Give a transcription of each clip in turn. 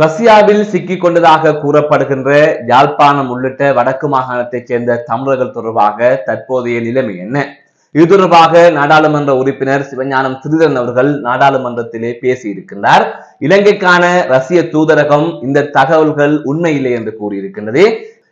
ரஷ்யாவில் சிக்கிக் கொண்டதாக கூறப்படுகின்ற யாழ்ப்பாணம் உள்ளிட்ட வடக்கு மாகாணத்தைச் சேர்ந்த தமிழர்கள் தொடர்பாக தற்போதைய நிலைமை என்ன? இது தொடர்பாக நாடாளுமன்ற உறுப்பினர் சிவஞானம் ஸ்ரீதரன் அவர்கள் நாடாளுமன்றத்திலே பேசியிருக்கின்றார். இலங்கைக்கான ரஷ்ய தூதரகம் இந்த தகவல்கள் உண்மையில்லை என்று கூறியிருக்கின்றது.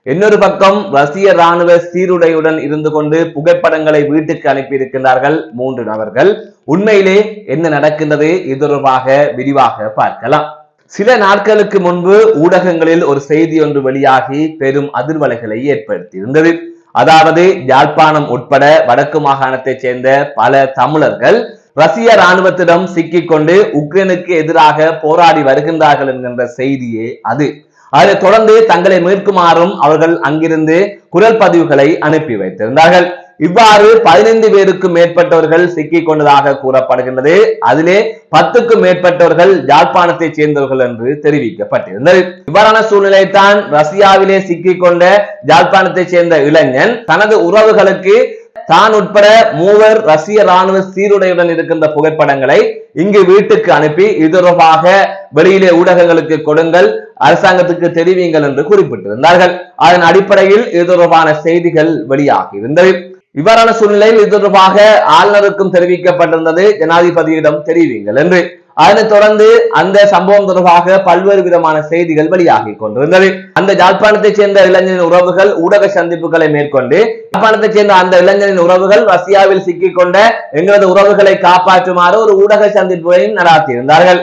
இன்னொரு பக்கம் ரஷ்ய ராணுவ சீருடையுடன் இருந்து கொண்டு புகைப்படங்களை வீட்டுக்கு அனுப்பியிருக்கின்றார்கள் 3 நபர்கள். உண்மையிலே என்ன நடக்கின்றது? இது தொடர்பாக விரிவாக பார்க்கலாம். சில நாட்களுக்கு முன்பு ஊடகங்களில் ஒரு செய்தி ஒன்று வெளியாகி பெரும் அதிர்வலைகளை ஏற்படுத்தியிருந்தது. அதாவது யாழ்ப்பாணம் உட்பட வடக்கு மாகாணத்தைச் சேர்ந்த பல தமிழர்கள் ரஷ்ய ராணுவத்திடம் சிக்கிக் கொண்டு உக்ரைனுக்கு எதிராக போராடி வருகின்றார்கள் என்கின்ற செய்தியே அது. அதைத் தொடர்ந்து தங்களை மீட்குமாறும் அவர்கள் அங்கிருந்து குரல் பதிவுகளை அனுப்பி வைத்திருந்தார்கள். இவ்வாறு 15 பேருக்கும் மேற்பட்டவர்கள் சிக்கிக் கொண்டதாக கூறப்படுகின்றது. அதிலே 10க்கும் மேற்பட்டவர்கள் யாழ்ப்பாணத்தைச் சேர்ந்தவர்கள் என்று தெரிவிக்கப்பட்டிருந்தது. இவ்வாறான சூழ்நிலைத்தான் ரஷ்யாவிலே சிக்கிக் கொண்ட யாழ்ப்பாணத்தைச் சேர்ந்த இளைஞன் தனது உறவுகளுக்கு தான் உட்பட 3 ரஷ்ய ராணுவ சீருடையுடன் இருக்கின்ற புகைப்படங்களை இங்கு வீட்டுக்கு அனுப்பி இது தொடர்பாக வெளியிலே ஊடகங்களுக்கு கொடுங்கள், அரசாங்கத்துக்கு தெரிவியுங்கள் என்று குறிப்பிட்டிருந்தார்கள். அதன் அடிப்படையில் இது தொடர்பான செய்திகள் வெளியாகி இருந்தது. இவ்வாறான சூழ்நிலையில் இது தொடர்பாக ஆளுநருக்கும் தெரிவிக்கப்பட்டிருந்தது, ஜனாதிபதியிடம் தெரிவிங்கள் என்று. அதனைத் தொடர்ந்து அந்த சம்பவம் தொடர்பாக பல்வேறு விதமான செய்திகள் வெளியாகி கொண்டிருந்தது. அந்த யாழ்ப்பாணத்தைச் சேர்ந்த இளைஞரின் உறவுகள் ஊடக சந்திப்புகளை மேற்கொண்டு யாழ்ப்பாணத்தைச் சேர்ந்த அந்த இளைஞரின் உறவுகள் ரஷ்யாவில் சிக்கிக் கொண்ட எங்களது உறவுகளை காப்பாற்றுமாறு ஒரு ஊடக சந்திப்புகளையும் நடாத்தியிருந்தார்கள்.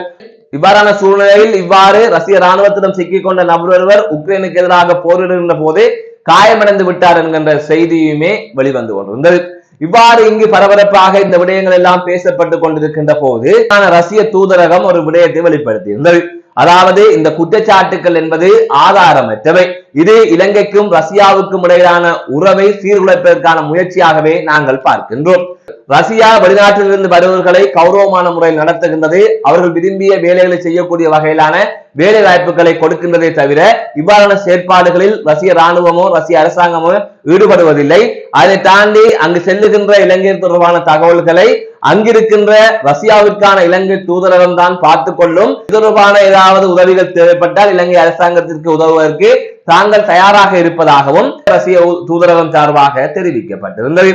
இவ்வாறான சூழ்நிலையில் இவ்வாறு ரஷ்ய ராணுவத்திடம் சிக்கிக் கொண்ட நபர் ஒருவர் உக்ரைனுக்கு எதிராக போரிடுகின்ற போது காயமடைந்து விட்டார் என்கின்ற செய்தியுமே வெளிவந்து கொண்டிருந்தது. இவ்வாறு இங்கு பரபரப்பாக இந்த விடயங்கள் எல்லாம் பேசப்பட்டுக் கொண்டிருக்கின்ற போது ரஷ்ய தூதரகம் ஒரு விடயத்தை வெளிப்படுத்தியிருந்தது. அதாவது இந்த குற்றச்சாட்டுகள் என்பது ஆதாரமற்றவை. இது இலங்கைக்கும் ரஷ்யாவுக்கும் இடையிலான உறவை சீர்குலைப்பதற்கான முயற்சியாகவே நாங்கள் பார்க்கின்றோம். ரஷ்யா வெளிநாட்டிலிருந்து வருபவர்களை கௌரவமான முறையில் நடத்துகின்றது. அவர்கள் விரும்பிய வேலைகளை செய்யக்கூடிய வகையிலான வேலை வாய்ப்புகளை கொடுக்கின்றதை தவிர இவ்வாறான செயற்பாடுகளில் ரஷ்ய ராணுவமோ ரஷ்ய அரசாங்கமோ ஈடுபடுவதில்லை. அதை தாண்டி அங்கு செல்லுகின்ற இலங்கை தொடர்பான தகவல்களை அங்கிருக்கின்ற ரஷ்யாவிற்கான இலங்கை தூதரகம் தான் பார்த்துக் கொள்ளும். இது தொடர்பான ஏதாவது உதவிகள் தேவைப்பட்டால் இலங்கை அரசாங்கத்திற்கு உதவுவதற்கு தாங்கள் தயாராக இருப்பதாகவும் ரஷ்ய தூதரகம் சார்பாக தெரிவிக்கப்பட்டிருந்தது.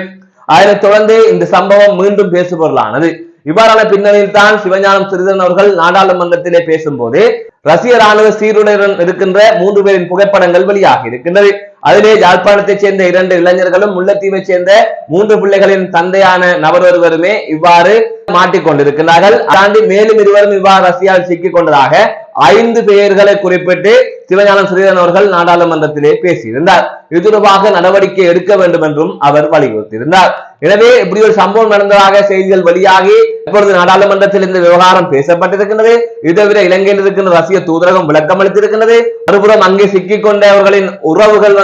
அதனைத் தொடர்ந்து இந்த சம்பவம் மீண்டும் பேசுபொருளானது. இவ்வாறான பின்னணியில் தான் சிவஞானம் ஸ்ரீதரன் அவர்கள் நாடாளுமன்றத்திலே பேசும்போது ரஷ்ய ராணுவ சீருடையுடன் இருக்கின்ற 3 பேரின் புகைப்படங்கள் வெளியாகி இருக்கின்றது. அதிலே யாழ்ப்பாணத்தைச் சேர்ந்த 2 இளைஞர்களும் முல்லைத்தீவை சேர்ந்த 3 பிள்ளைகளின் தந்தையான நபர் ஒருவருமே இவ்வாறு மாட்டிக்கொண்டிருக்கிறார்கள். தாண்டி மேலும் இருவரும் இவ்வாறு ரஷ்யாவில் சிக்கிக் கொண்டதாக 5 பெயர்களை குறிப்பிட்டு சிவஞானம் ஸ்ரீதரன் அவர்கள் நாடாளுமன்றத்திலே பேசியிருந்தார். இது தொடர்பாக நடவடிக்கை எடுக்க வேண்டும் என்றும் அவர் வலியுறுத்தியிருந்தார். எனவே இப்படி ஒரு சம்பவம் நடந்ததாக செய்திகள் வெளியாகி இப்பொழுது நாடாளுமன்றத்தில் இந்த விவகாரம் பேசப்பட்டிருக்கின்றது. இது தவிர இலங்கையில் இருக்கின்ற ரஷ்ய தூதரகம் விளக்கம் அளித்திருக்கின்றது. மறுபுறம் அங்கே சிக்கிக் கொண்டவர்களின் உறவுகள்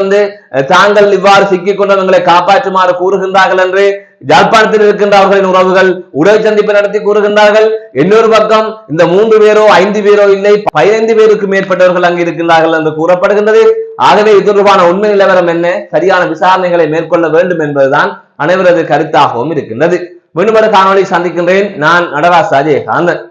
தாங்கள் இவ்வாறு சிக்கிக் கொண்டவர்களை காப்பாற்றுமாறு கூறுகின்றார்கள் என்று யாழ்ப்பாணத்தில் இருக்கின்ற அவர்களின் உறவுகள் உடல் சந்திப்பை நடத்தி கூறுகின்றார்கள். இன்னொரு பக்கம் இந்த 3 பேரோ 5 பேரோ இல்லை 15 பேருக்கு மேற்பட்டவர்கள் அங்கு இருக்கின்றார்கள் என்று கூறப்படுகின்றது. ஆகவே இது தொடர்பான உண்மை நிலவரம் என்ன, சரியான விசாரணைகளை மேற்கொள்ள வேண்டும் என்பதுதான் அனைவரது கருத்தாகவும் இருக்கின்றது. மீண்டும் ஒரு காணொளி சந்திக்கின்றேன். நான் நடராஜ் அஜயகாந்தன்.